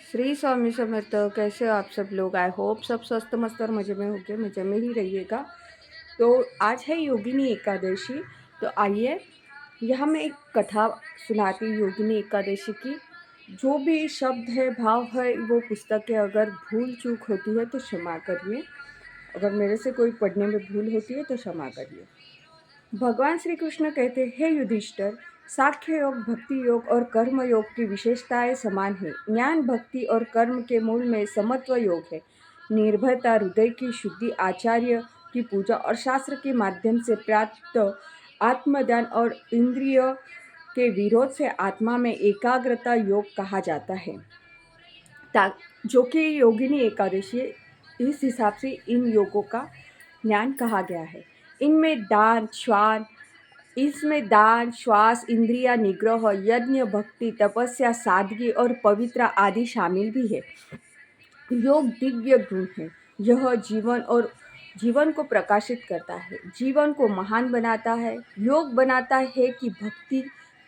श्री स्वामी समर्थ। कैसे हो आप सब लोग? आई होप सब स्वस्थ मस्त और मज़े में होंगे, मज़े में ही रहिएगा। तो आज है योगिनी एकादशी। तो आइए यहाँ मैं एक कथा सुनाती हूँ योगिनी एकादशी की। जो भी शब्द है, भाव है, वो पुस्तक है। अगर भूल चूक होती है तो क्षमा करिए। अगर मेरे से कोई पढ़ने में भूल होती है तो क्षमा करिए। भगवान श्री कृष्ण कहते हैं, हे युधिष्ठिर, सांख्य योग, भक्ति योग और कर्म योग की विशेषताएं समान है। ज्ञान, भक्ति और कर्म के मूल में समत्व योग है। निर्भयता, हृदय की शुद्धि, आचार्य की पूजा और शास्त्र के माध्यम से प्राप्त आत्मज्ञान और इंद्रिय के विरोध से आत्मा में एकाग्रता योग कहा जाता है। जो कि योगिनी एकादशी, इस हिसाब से इन योगों का ज्ञान कहा गया है। इसमें दान, श्वास, इंद्रिया निग्रह, यज्ञ, भक्ति, तपस्या, सादगी और पवित्र आदि शामिल भी है। योग दिव्य गुण है। यह जीवन को प्रकाशित करता है, जीवन को महान बनाता है। योग बनाता है कि भक्ति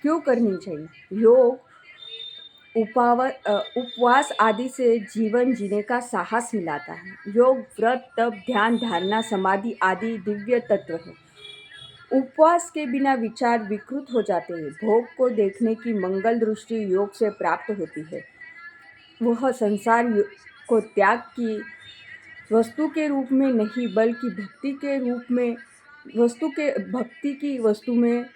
क्यों करनी चाहिए। योग उपवास आदि से जीवन जीने का साहस मिलाता है। योग व्रत, तप, ध्यान, धारणा, समाधि आदि दिव्य तत्व है। उपवास के बिना विचार विकृत हो जाते हैं। भोग को देखने की मंगल दृष्टि योग से प्राप्त होती है। वह संसार को त्याग की वस्तु के रूप में नहीं, बल्कि भक्ति की वस्तु में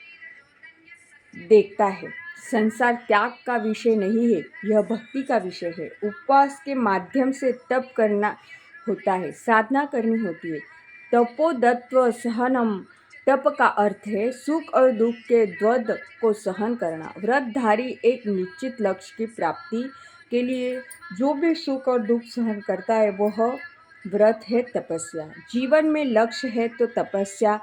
देखता है। संसार त्याग का विषय नहीं है, यह भक्ति का विषय है। उपवास के माध्यम से तप करना होता है, साधना करनी होती है। तपोदत्व सहनम, तप का अर्थ है सुख और दुख के द्वंद्व को सहन करना। व्रतधारी एक निश्चित लक्ष्य की प्राप्ति के लिए जो भी सुख और दुख सहन करता है वह व्रत है, तपस्या। जीवन में लक्ष्य है तो तपस्या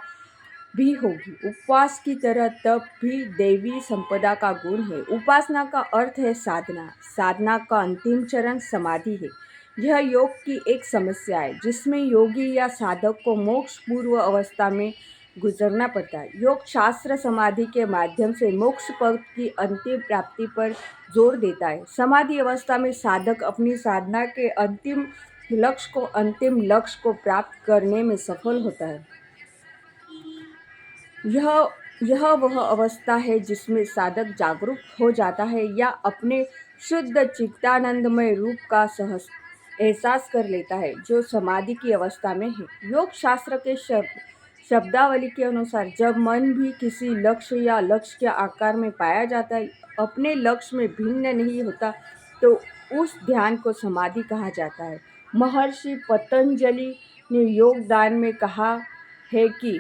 भी होगी। उपवास की तरह तप भी दैवी संपदा का गुण है। उपासना का अर्थ है साधना। साधना का अंतिम चरण समाधि है। यह योग की एक समस्या है जिसमें योगी या साधक को मोक्ष पूर्व अवस्था में गुजरना पड़ता है। योग शास्त्र समाधि के माध्यम से मोक्ष पद की अंतिम प्राप्ति पर जोर देता है। समाधि अवस्था में साधक अपनी साधना के अंतिम लक्ष्य को प्राप्त करने में सफल होता है। यह वह अवस्था है जिसमें साधक जागरूक हो जाता है या अपने शुद्ध चित्तानंदमय रूप का सहज एहसास कर लेता है, जो समाधि की अवस्था में है। योग शास्त्र के शब्दावली के अनुसार जब मन भी किसी लक्ष्य या लक्ष्य के आकार में पाया जाता है, अपने लक्ष्य में भिन्न नहीं होता, तो उस ध्यान को समाधि कहा जाता है। महर्षि पतंजलि ने योगदान में कहा है कि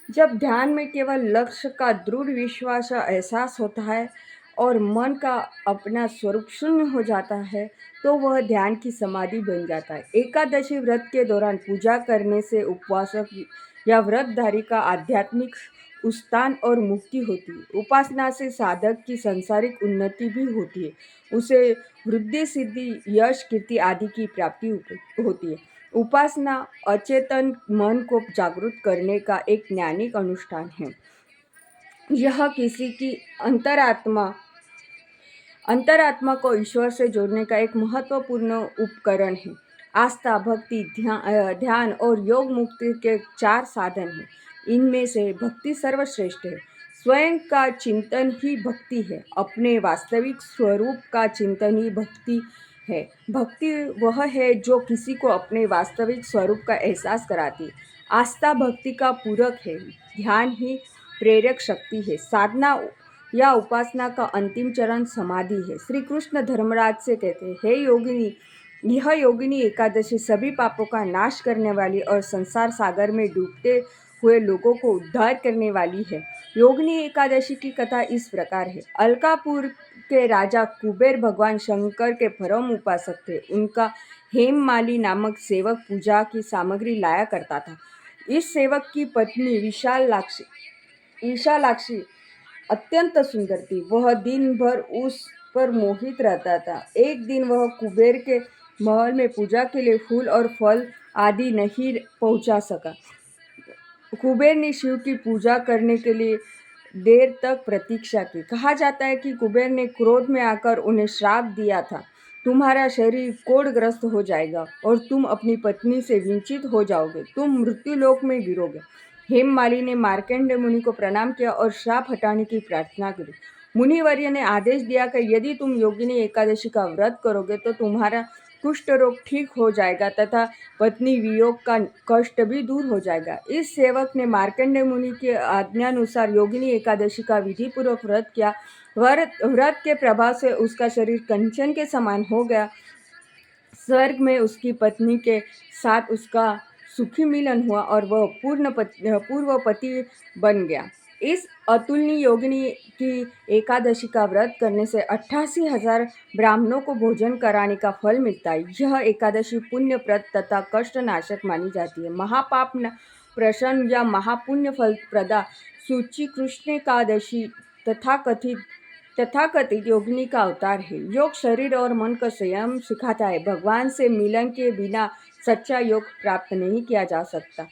जब ध्यान में केवल लक्ष्य का दृढ़ विश्वास का एहसास होता है और मन का अपना स्वरूप शून्य हो जाता है, तो वह ध्यान की समाधि बन जाता है। एकादशी व्रत के दौरान पूजा करने से उपवासक या व्रतधारी का आध्यात्मिक उत्थान और मुक्ति होती है। उपासना से साधक की सांसारिक उन्नति भी होती है। उसे वृद्धि, सिद्धि, यश, कीर्ति आदि की प्राप्ति होती है। उपासना अचेतन मन को जागरूक करने का एक ज्ञानिक अनुष्ठान है। यह किसी की अंतरात्मा को ईश्वर से जोड़ने का एक महत्वपूर्ण उपकरण है। आस्था, भक्ति, ध्यान और योग मुक्ति के 4 साधन हैं। इनमें से भक्ति सर्वश्रेष्ठ है। स्वयं का चिंतन ही भक्ति है। अपने वास्तविक स्वरूप का चिंतन ही भक्ति है। भक्ति वह है जो किसी को अपने वास्तविक स्वरूप का एहसास कराती है। आस्था भक्ति का पूरक है। ध्यान ही प्रेरक शक्ति है। साधना या उपासना का अंतिम चरण समाधि है। श्री कृष्ण धर्मराज से कहते हैं, हे योगिनी, यह योगिनी एकादशी सभी पापों का नाश करने वाली और संसार सागर में डूबते हुए लोगों को उद्धार करने वाली है। योगिनी एकादशी की कथा इस प्रकार है। अलकापुर के राजा कुबेर भगवान शंकर के परम उपासक थे। उनका हेममाली नामक सेवक पूजा की सामग्री लाया करता था। इस सेवक की पत्नी विशालाक्षी अत्यंत सुंदर थी। वह दिन भर उस पर मोहित रहता था। एक दिन वह कुबेर के महल में पूजा के लिए फूल और फल आदि नहीं पहुंचा सका। कुबेर ने शिव की पूजा करने के लिए देर तक प्रतीक्षा की। कहा जाता है कि कुबेर ने क्रोध में आकर उन्हें श्राप दिया था, तुम्हारा शरीर कोढ़ग्रस्त हो जाएगा और तुम अपनी पत्नी से वंचित हो जाओगे, तुम मृत्युलोक में गिरोगे। हेममाली ने मार्कंडेय मुनि को प्रणाम किया और श्राप हटाने की प्रार्थना की। मुनिवर्य ने आदेश दिया कि यदि तुम योगिनी एकादशी का व्रत करोगे तो तुम्हारा कुष्ठ रोग ठीक हो जाएगा तथा पत्नी वियोग का कष्ट भी दूर हो जाएगा। इस सेवक ने मार्कंडेय मुनि की आज्ञानुसार योगिनी एकादशी का विधिपूर्वक व्रत किया। व्रत के प्रभाव से उसका शरीर कंचन के समान हो गया। स्वर्ग में उसकी पत्नी के साथ उसका सुखी मिलन हुआ और वह पूर्व पति बन गया। इस अतुलनीय योगिनी की एकादशी का व्रत करने से 88,000 ब्राह्मणों को भोजन कराने का फल मिलता है। यह एकादशी पुण्यप्रद तथा कष्टनाशक मानी जाती है। महापाप प्रशन या महापुण्य फल प्रदा सूची कृष्ण एकादशी तथाकथित योगिनी का अवतार है। योग शरीर और मन का संयम सिखाता है। भगवान से मिलन के बिना सच्चा योग प्राप्त नहीं किया जा सकता।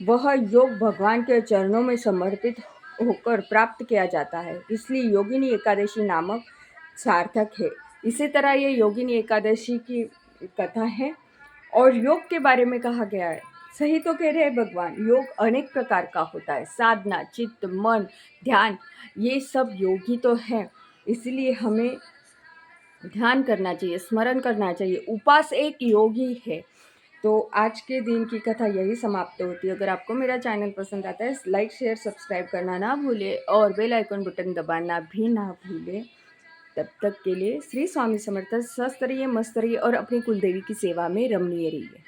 वह योग भगवान के चरणों में समर्पित होकर प्राप्त किया जाता है, इसलिए योगिनी एकादशी नामक सार्थक है। इसी तरह ये योगिनी एकादशी की कथा है और योग के बारे में कहा गया है। सही तो कह रहे हैं भगवान, योग अनेक प्रकार का होता है। साधना, चित्त, मन, ध्यान, ये सब योग ही तो है। इसलिए हमें ध्यान करना चाहिए, स्मरण करना चाहिए। उपास एक योग ही है। तो आज के दिन की कथा यही समाप्त होती है। अगर आपको मेरा चैनल पसंद आता है लाइक शेयर सब्सक्राइब करना ना भूले और बेल आइकन बटन दबाना भी ना भूले। तब तक के लिए श्री स्वामी समर्थ। स्वस्थ रहिए, मस्त रहिए और अपनी कुलदेवी की सेवा में रमणीय रहिए।